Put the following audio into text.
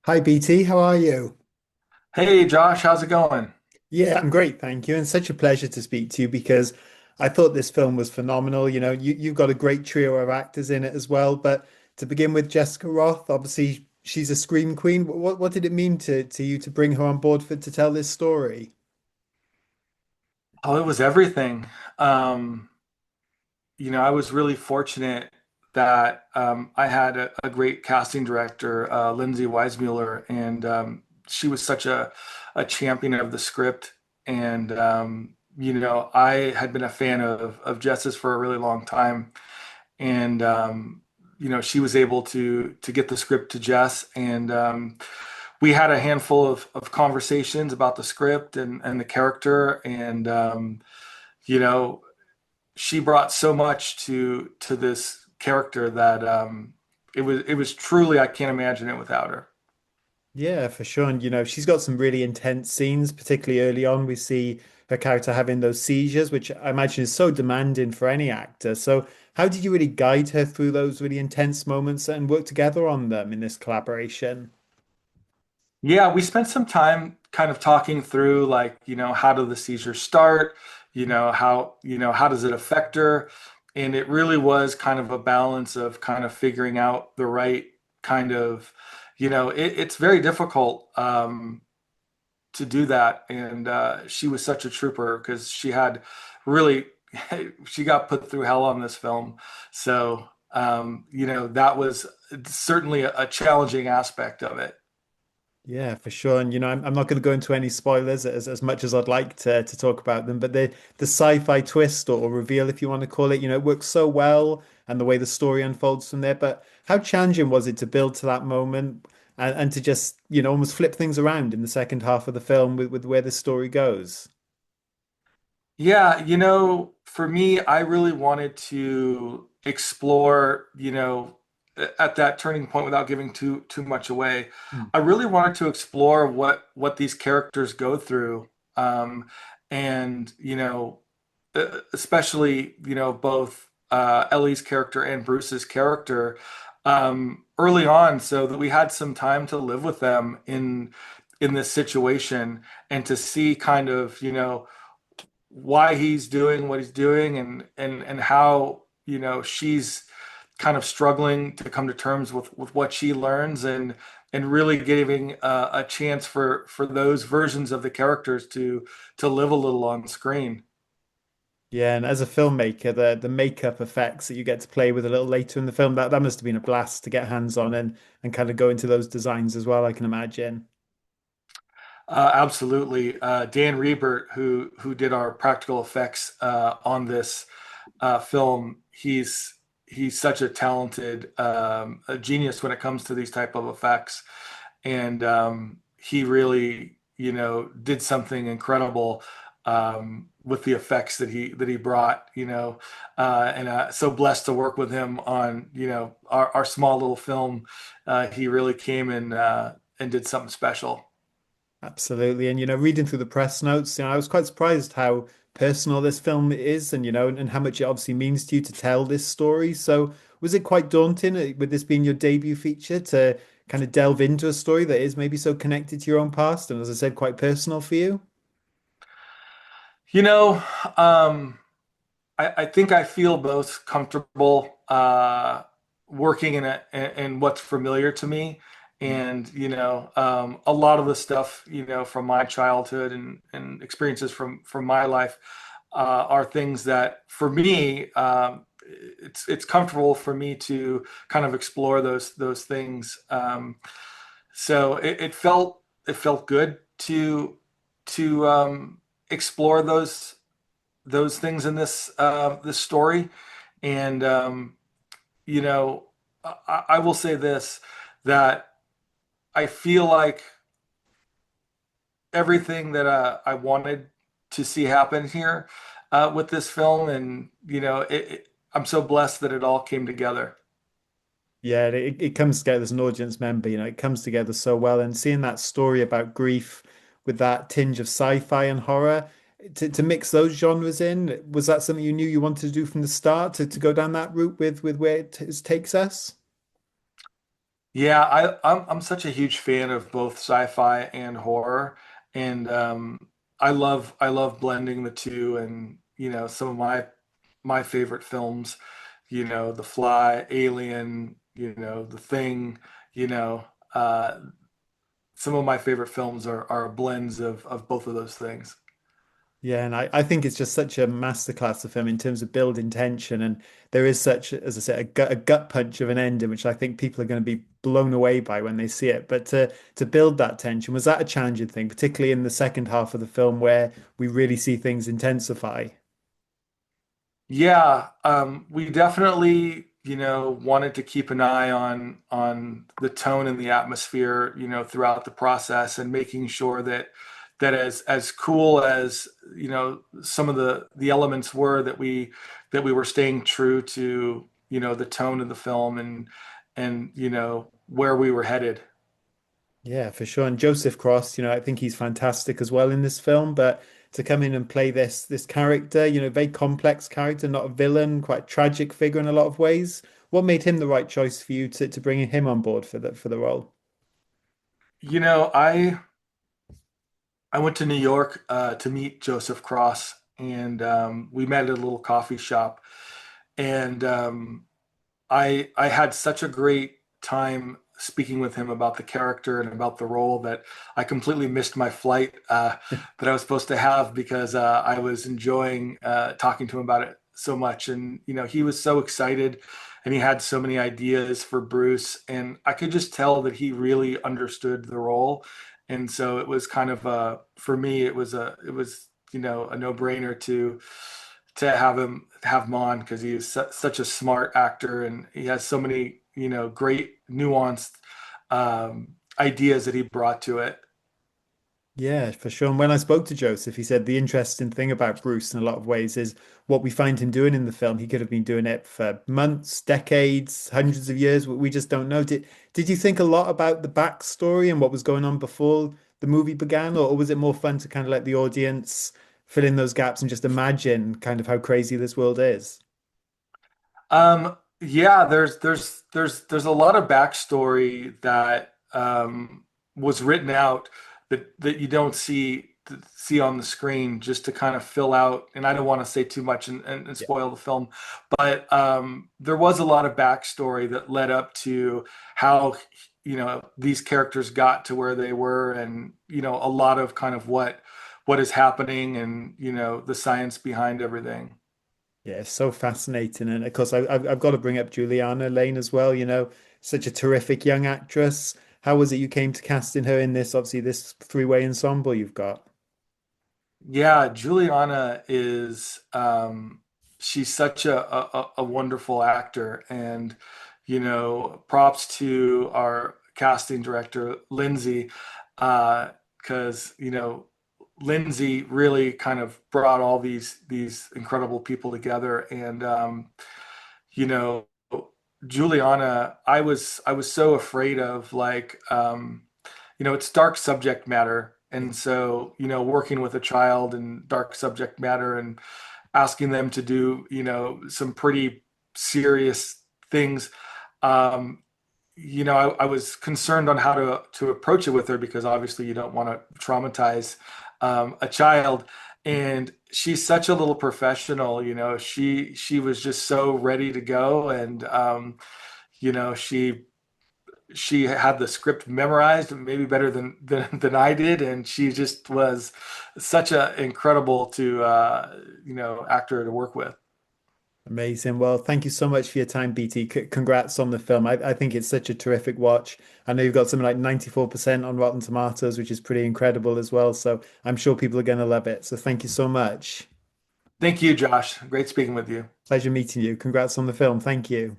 Hi BT, how are you? Hey Josh, how's it going? Yeah, I'm great, thank you. And such a pleasure to speak to you because I thought this film was phenomenal. You've got a great trio of actors in it as well. But to begin with, Jessica Rothe, obviously she's a scream queen. What did it mean to you to bring her on board to tell this story? Oh, it was everything. Um, I was really fortunate that I had a great casting director, Lindsay Weismuller, and she was such a champion of the script. And I had been a fan of Jess's for a really long time, and she was able to get the script to Jess, and we had a handful of conversations about the script and the character, and you know, she brought so much to this character that it was truly, I can't imagine it without her. Yeah, for sure. And she's got some really intense scenes, particularly early on. We see her character having those seizures, which I imagine is so demanding for any actor. So, how did you really guide her through those really intense moments and work together on them in this collaboration? Yeah, we spent some time kind of talking through, like, how do the seizures start? How does it affect her? And it really was kind of a balance of kind of figuring out the right kind of, it's very difficult to do that. And she was such a trooper because she had really, she got put through hell on this film. So, that was certainly a challenging aspect of it. Yeah, for sure. And I'm not going to go into any spoilers as much as I'd like to talk about them, but the sci-fi twist or reveal, if you want to call it, it works so well and the way the story unfolds from there. But how challenging was it to build to that moment and to just, almost flip things around in the second half of the film with where the story goes? Yeah, for me, I really wanted to explore, at that turning point without giving too much away. Mm. I really wanted to explore what these characters go through. And, especially, both Ellie's character and Bruce's character early on, so that we had some time to live with them in this situation and to see kind of, why he's doing what he's doing, and how she's kind of struggling to come to terms with what she learns, and really giving a chance for those versions of the characters to live a little on screen. Yeah, and as a filmmaker, the makeup effects that you get to play with a little later in the film, that must have been a blast to get hands on and kind of go into those designs as well, I can imagine. Absolutely. Dan Rebert, who did our practical effects on this film, he's such a talented a genius when it comes to these type of effects, and he really, did something incredible with the effects that he brought. And so blessed to work with him on our small little film. He really came and did something special. Absolutely. And reading through the press notes, I was quite surprised how personal this film is and and how much it obviously means to you to tell this story. So was it quite daunting with this being your debut feature to kind of delve into a story that is maybe so connected to your own past and as I said, quite personal for you? You know, um, I think I feel most comfortable working in what's familiar to me. And, a lot of the stuff, from my childhood and experiences from my life are things that for me, it's comfortable for me to kind of explore those things. So it felt good to explore those things in this story. And you know, I will say this, that I feel like everything that I wanted to see happen here with this film, and I'm so blessed that it all came together. Yeah, it comes together as an audience member, it comes together so well. And seeing that story about grief with that tinge of sci-fi and horror, to mix those genres in, was that something you knew you wanted to do from the start to go down that route with where takes us? Yeah, I'm such a huge fan of both sci-fi and horror, and I love blending the two. And some of my favorite films, The Fly, Alien, The Thing, you know, uh, some of my favorite films are blends of both of those things. Yeah, and I think it's just such a masterclass of film in terms of building tension. And there is such, as I said, a gut punch of an ending, which I think people are going to be blown away by when they see it. But to build that tension, was that a challenging thing, particularly in the second half of the film where we really see things intensify? Yeah, we definitely, wanted to keep an eye on the tone and the atmosphere, throughout the process, and making sure that as cool as, some of the elements were, that we were staying true to, the tone of the film, and where we were headed. Yeah, for sure. And Joseph Cross, I think he's fantastic as well in this film. But to come in and play this character, very complex character, not a villain, quite a tragic figure in a lot of ways. What made him the right choice for you to bring him on board for the role? You know, I went to New York to meet Joseph Cross, and we met at a little coffee shop. And I had such a great time speaking with him about the character and about the role that I completely missed my flight that I was supposed to have, because I was enjoying talking to him about it so much. And he was so excited, and he had so many ideas for Bruce, and I could just tell that he really understood the role. And so it was kind of for me, it was a no-brainer to have him on, because he is such a smart actor, and he has so many great nuanced ideas that he brought to it. Yeah, for sure. And when I spoke to Joseph, he said the interesting thing about Bruce in a lot of ways is what we find him doing in the film. He could have been doing it for months, decades, hundreds of years. We just don't know. Did you think a lot about the backstory and what was going on before the movie began, or was it more fun to kind of let the audience fill in those gaps and just imagine kind of how crazy this world is? Yeah, there's a lot of backstory that was written out that you don't see on the screen, just to kind of fill out. And I don't want to say too much and spoil the film, but there was a lot of backstory that led up to how these characters got to where they were, and a lot of kind of what is happening, and the science behind everything. Yeah, it's so fascinating. And of course, I've got to bring up Juliana Lane as well, such a terrific young actress. How was it you came to casting her in this, obviously, this three-way ensemble you've got? Yeah, Juliana is she's such a wonderful actor. And props to our casting director, Lindsay, because Lindsay really kind of brought all these incredible people together. And you know Juliana, I was so afraid of, like, it's dark subject matter. Yeah. And so, working with a child and dark subject matter, and asking them to do, some pretty serious things. Um, I was concerned on how to approach it with her, because obviously you don't want to traumatize a child. And she's such a little professional. She was just so ready to go. And you know, she had the script memorized, maybe better than I did, and she just was such a incredible actor to work with. Amazing. Well, thank you so much for your time, BT. Congrats on the film. I think it's such a terrific watch. I know you've got something like 94% on Rotten Tomatoes, which is pretty incredible as well. So I'm sure people are going to love it. So thank you so much. Thank you, Josh. Great speaking with you. Pleasure meeting you. Congrats on the film. Thank you.